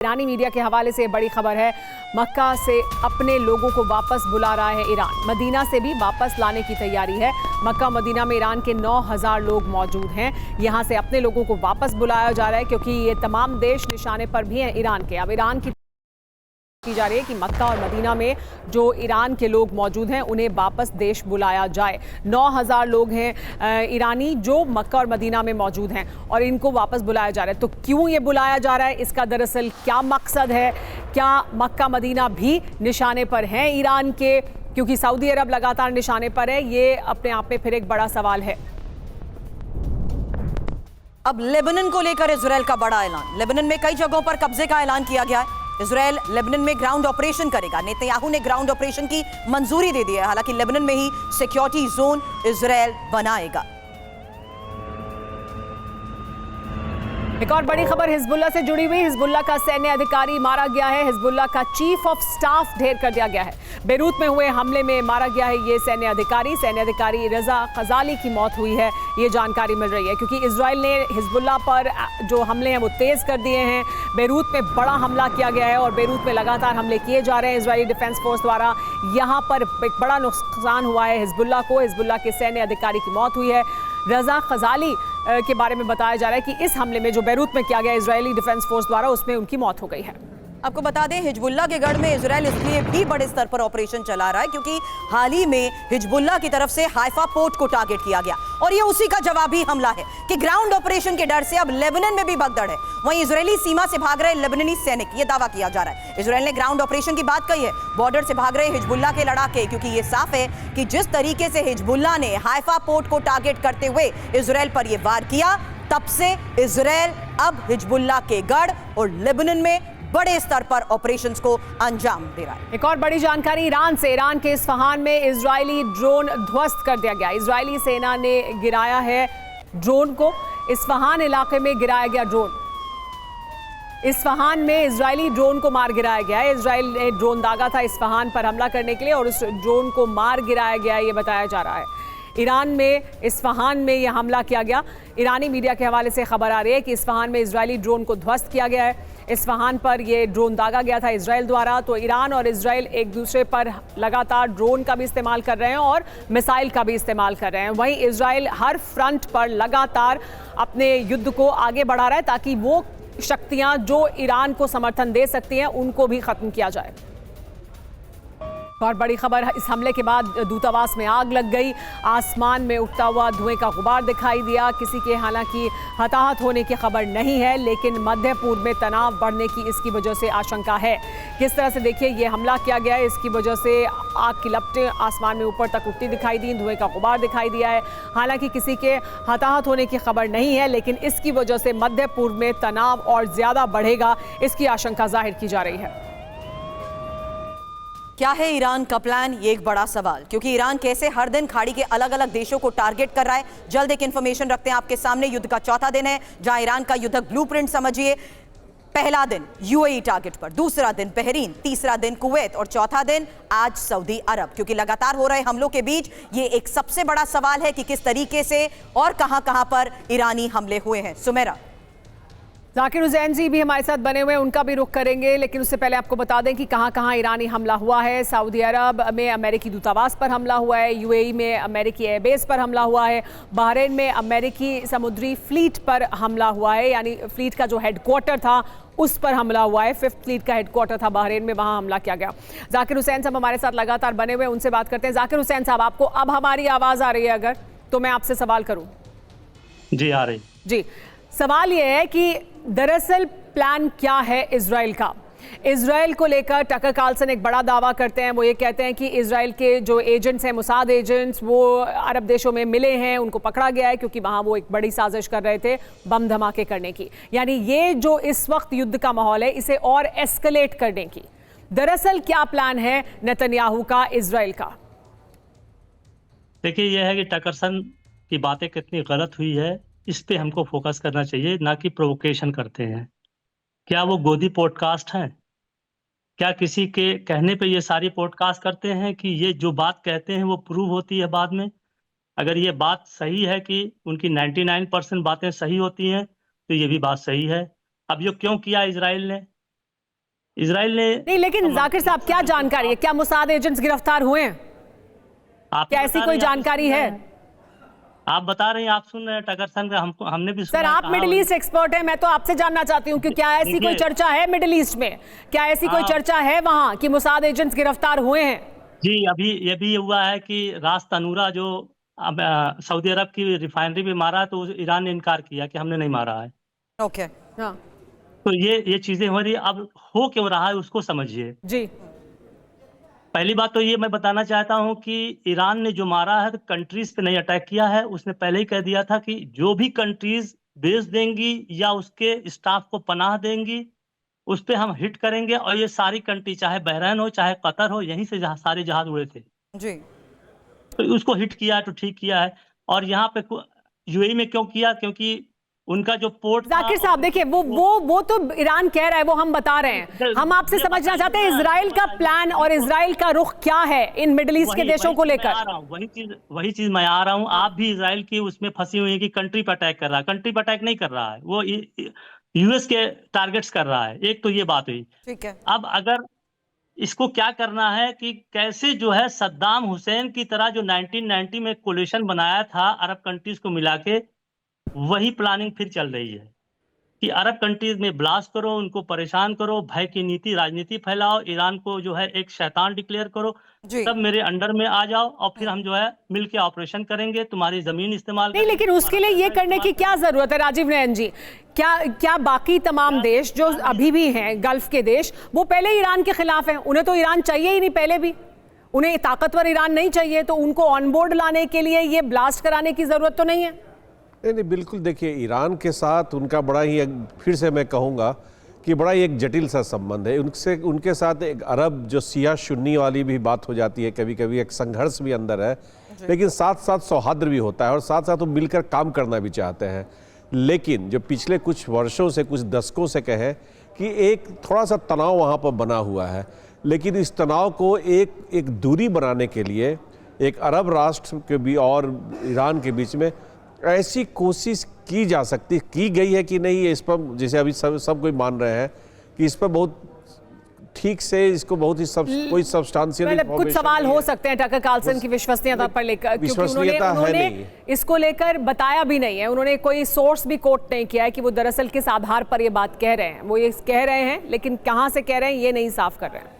ईरानी media के हवाले से बड़ी खबर है। मक्का से अपने लोगों को वापस बुला रहा है ईरान। मदीना से भी वापस लाने की तैयारी है। मक्का मदीना में ईरान के 9,000 लोग मौजूद हैं। यहां से अपने लोगों को वापस बुलाया जा रहा है क्योंकि ये तमाम देश निशाने पर भी हैं ईरान के। अब ईरान की जा रही है कि मक्का और मदीना में जो ईरान के लोग मौजूद हैं उन्हें वापस देश बुलाया जाए। 9,000 लोग हैं ईरानी जो मक्का और मदीना में मौजूद हैं और इनको वापस बुलाया जा रहा है। तो क्यों ये बुलाया जा रहा है, इसका दरअसल क्या मकसद है? क्या मक्का मदीना भी निशाने पर हैं ईरान के, क्योंकि सऊदी अरब लगातार निशाने पर है? ये अपने आप में फिर एक बड़ा सवाल है। अब लेबनान को लेकर इजरायल का बड़ा ऐलान। लेबनान में कई जगहों पर कब्जे का ऐलान किया गया है। इजरायल लेबनान में ग्राउंड ऑपरेशन करेगा। नेतन्याहू ने ग्राउंड ऑपरेशन की मंजूरी दे दी है। हालांकि लेबनान में ही सिक्योरिटी जोन इजरायल बनाएगा। एक और बड़ी खबर हिजबुल्लाह से जुड़ी हुई। हिजबुल्लाह का सैन्य अधिकारी मारा गया है। हिजबुल्लाह का चीफ ऑफ स्टाफ ढेर कर दिया गया है। बेरूत में हुए हमले में मारा गया है ये सैन्य अधिकारी रजा खजाली की मौत हुई है। ये जानकारी मिल रही है क्योंकि इजराइल ने हिजबुल्लाह पर जो हमले हैं वो तेज कर दिए हैं। बेरूत में बड़ा हमला किया गया है और बेरूत में लगातार हमले किए जा रहे हैं इजरायली डिफेंस फोर्स द्वारा। यहाँ पर एक बड़ा नुकसान हुआ है हिजबुल्लाह को। हिजबुल्लाह के सैन्य अधिकारी की मौत हुई है। रजा खजाली के बारे में बताया जा रहा है कि इस हमले में जो बेरूत में किया गया इजरायली डिफेंस फोर्स द्वारा उसमें उनकी मौत हो गई है। आपको बता दें हिजबुल्लाह के गढ़ में इजरायल इसलिए भी बड़े स्तर पर ऑपरेशन चला रहा है क्योंकि हाल ही में हिजबुल्लाह की तरफ से हाइफा पोर्ट को टारगेट किया गया और ये उसी का जवाबी हमला है कि ग्राउंड ऑपरेशन के डर से अब लेबनान में भी भगदड़ है। वहीं इजरायली सीमा से भाग रहे लेबनानी सैनिक, ये दावा किया जा रहा है। इजरायल ने ग्राउंड ऑपरेशन की बात कही है। बॉर्डर से भाग रहे हिजबुल्लाह के लड़ाके, क्योंकि ये साफ है कि जिस तरीके से हिजबुल्लाह ने हाइफा पोर्ट को टारगेट करते हुए इजरायल पर यह वार किया, तब से इजरायल अब हिजबुल्लाह के गढ़ और लेबनान में बड़े स्तर पर ऑपरेशंस को अंजाम दे रहा है। एक और बड़ी जानकारी ईरान से। ईरान के इस्फहान में इजरायली ड्रोन ध्वस्त कर दिया गया। इजरायली सेना ने गिराया है ड्रोन को। इस्फहान इलाके में गिराया गया ड्रोन। इस्फहान में इजरायली ड्रोन को मार गिराया गया है। इजरायल ने ड्रोन दागा था इस्फहान पर हमला करने के लिए और उस ड्रोन को मार गिराया गया, ये बताया जा रहा है। ईरान में इस्फहान में यह हमला किया गया। ईरानी मीडिया के हवाले से खबर आ रही है कि इस्फहान में इजरायली ड्रोन को ध्वस्त किया गया है। इस्फहान पर यह ड्रोन दागा गया था इजरायल द्वारा। तो ईरान और इजरायल एक दूसरे पर लगातार ड्रोन का भी इस्तेमाल कर रहे हैं और मिसाइल का भी इस्तेमाल कर रहे हैं। वहीं इजरायल हर फ्रंट पर लगातार अपने युद्ध को आगे बढ़ा रहा है ताकि वो शक्तियां जो ईरान को समर्थन दे सकती हैं उनको भी खत्म किया जाए। और बड़ी खबर, इस हमले के बाद दूतावास में आग लग गई। आसमान में उठता हुआ धुएं का गुबार दिखाई दिया। किसी के हालांकि हताहत होने की खबर नहीं है, लेकिन मध्य पूर्व में तनाव बढ़ने की इसकी वजह से आशंका है। किस तरह से देखिए ये हमला किया गया है, इसकी वजह से आग की लपटें आसमान में ऊपर तक उठती दिखाई दी, धुएं का गुबार दिखाई दिया है। हालांकि किसी के हताहत होने की खबर नहीं है, लेकिन इसकी वजह से मध्य पूर्व में तनाव और ज़्यादा बढ़ेगा, इसकी आशंका जाहिर की जा रही है। क्या है ईरान का प्लान, ये एक बड़ा सवाल, क्योंकि ईरान कैसे हर दिन खाड़ी के अलग अलग देशों को टारगेट कर रहा है। जल्द एक इंफॉर्मेशन रखते हैं आपके सामने। युद्ध का चौथा दिन है जहां ईरान का युद्धक ब्लूप्रिंट समझिए। पहला दिन यूएई टारगेट पर, दूसरा दिन बहरीन, तीसरा दिन कुवैत और चौथा दिन आज सऊदी अरब। क्योंकि लगातार हो रहे हमलों के बीच ये एक सबसे बड़ा सवाल है कि किस तरीके से और कहां पर ईरानी हमले हुए हैं। सुमेरा। जाकिर हुसैन जी भी हमारे साथ बने हुए हैं, उनका भी रुख करेंगे, लेकिन उससे पहले आपको बता दें कि कहां ईरानी हमला हुआ है। सऊदी अरब में अमेरिकी दूतावास पर हमला हुआ है। यूएई में अमेरिकी एयरबेस पर हमला हुआ है। बहरीन में अमेरिकी समुद्री फ्लीट पर हमला हुआ है, यानी फ्लीट का जो हेडक्वार्टर था उस पर हमला हुआ है। 5th फ्लीट का हेडक्वार्टर था बहरीन में, वहां हमला किया गया। जाकिर हुसैन साहब हमारे साथ लगातार बने हुए, उनसे बात करते हैं। जाकिर हुसैन साहब, आपको अब हमारी आवाज़ आ रही है अगर, तो मैं आपसे सवाल करूँ? जी आ रही। जी, सवाल यह है कि दरअसल प्लान क्या है इजराइल का? इजराइल को लेकर टकर कार्लसन एक बड़ा दावा करते हैं। वो ये कहते हैं कि इजराइल के जो एजेंट्स हैं, मोसाद एजेंट्स, वो अरब देशों में मिले हैं, उनको पकड़ा गया है क्योंकि वहाँ वो एक बड़ी साजिश कर रहे थे बम धमाके करने की। यानी ये जो इस वक्त युद्ध का माहौल है, इसे और एस्केलेट करने की दरअसल क्या प्लान है नेतन्याहू का, इजराइल का? देखिए यह है कि टकरसन की बातें कितनी गलत हुई है, इस पे हमको फोकस करना चाहिए, ना कि प्रोवोकेशन करते हैं। क्या वो गोदी पॉडकास्ट हैं? क्या किसी के कहने पे ये सारी पॉडकास्ट करते हैं कि ये जो बात कहते हैं वो प्रूव होती है बाद में? अगर ये बात सही है कि उनकी 99% बातें सही होती हैं, तो ये भी बात सही है। अब ये क्यों किया इजराइल ने? इजराइल ने नहीं, लेकिन जाकिर साहब क्या जानकारी है, क्या मोसाद एजेंट्स गिरफ्तार हुए हैं, क्या ऐसी कोई जानकारी है? आप बता रहे हैं, आप सुन रहे हैं टकरसन का, हमने भी सुना। सर आप मिडिल ईस्ट एक्सपर्ट हैं, मैं तो आपसे जानना चाहती हूँ कि क्या ऐसी कोई चर्चा है मिडिल ईस्ट में, क्या ऐसी कोई चर्चा है वहां कि मोसाद एजेंट्स गिरफ्तार हुए हैं? जी, अभी ये भी हुआ है कि रास तनूरा जो सऊदी अरब की रिफाइनरी में मारा, तो ईरान ने इनकार किया कि हमने नहीं मारा है। ओके, हाँ तो ये चीजें हो रही है। अब हो क्यों रहा है उसको समझिए। जी। पहली बात तो ये मैं बताना चाहता हूं कि ईरान ने जो मारा है तो कंट्रीज पे नहीं अटैक किया है। उसने पहले ही कह दिया था कि जो भी कंट्रीज बेच देंगी या उसके स्टाफ को पनाह देंगी उस पे हम हिट करेंगे, और ये सारी कंट्री चाहे बहरीन हो चाहे कतर हो, यहीं से सारे जहाज उड़े थे, जी, तो उसको हिट किया है तो ठीक किया है। और यहाँ पे यूएई में क्यों किया? क्योंकि उनका जो पोर्ट जाकिर साहब देखिए, वो तो ईरान कह रहा है, वो हम बता रहे हैं। हम आपसे समझना चाहते हैं इजराइल का प्लान और इजराइल का रुख क्या है इन मिडिल ईस्ट के देशों को लेकर। वही चीज मैं आ रहा हूँ। आप भी इजराइल की उसमें फंसी हुई है कि कंट्री पर अटैक कर रहा है। कंट्री पर अटैक नहीं कर रहा है, वो यूएस के टारगेट्स कर रहा है। एक तो ये बात हुई। ठीक है। अब अगर इसको क्या करना है कि कैसे जो है सद्दाम हुसैन की तरह जो 1990 में कोलिशन बनाया था अरब कंट्रीज को मिला के, वही प्लानिंग फिर चल रही है कि अरब कंट्रीज में ब्लास्ट करो, उनको परेशान करो, भय की नीति राजनीति फैलाओ, ईरान को जो है एक शैतान डिक्लेयर करो, सब मेरे अंडर में आ जाओ और फिर हम जो है मिलके ऑपरेशन करेंगे, तुम्हारी जमीन इस्तेमाल नहीं, लेकिन उसके लिए ये करने की क्या जरूरत है राजीव नयन जी? क्या बाकी तमाम देश जो अभी भी हैं गल्फ के देश, वो पहले ईरान के खिलाफ हैं? उन्हें तो ईरान चाहिए ही नहीं पहले भी, उन्हें ताकतवर ईरान नहीं चाहिए, तो उनको ऑन बोर्ड लाने के लिए ये ब्लास्ट कराने की जरूरत तो नहीं है? नहीं, बिल्कुल। देखिए, ईरान के साथ उनका बड़ा ही फिर से मैं कहूँगा कि बड़ा ही एक जटिल सा संबंध है। उनके साथ एक अरब जो सिया सुन्नी वाली भी बात हो जाती है, कभी कभी एक संघर्ष भी अंदर है, लेकिन साथ साथ सौहार्द भी होता है और साथ साथ वो मिलकर काम करना भी चाहते हैं। लेकिन जो पिछले कुछ वर्षों से, कुछ दशकों से कहें कि एक थोड़ा सा तनाव वहाँ पर बना हुआ है, लेकिन इस तनाव को एक दूरी बनाने के लिए एक अरब राष्ट्र के भी और ईरान के बीच में ऐसी कोशिश की जा सकती, की गई है कि नहीं, इस पर जैसे अभी सब कोई मान रहे हैं कि इस पर बहुत ठीक से इसको बहुत ही कोई सब्सटेंशियल कुछ सवाल हो सकते हैं टकर कार्लसन की विश्वसनीयता पर लेकर, क्योंकि उन्होंने इसको लेकर बताया भी नहीं है, उन्होंने कोई सोर्स भी कोट नहीं किया है कि वो दरअसल किस आधार पर ये बात कह रहे हैं। वो ये कह रहे हैं, लेकिन कहां से कह रहे हैं ये नहीं साफ कर रहे हैं।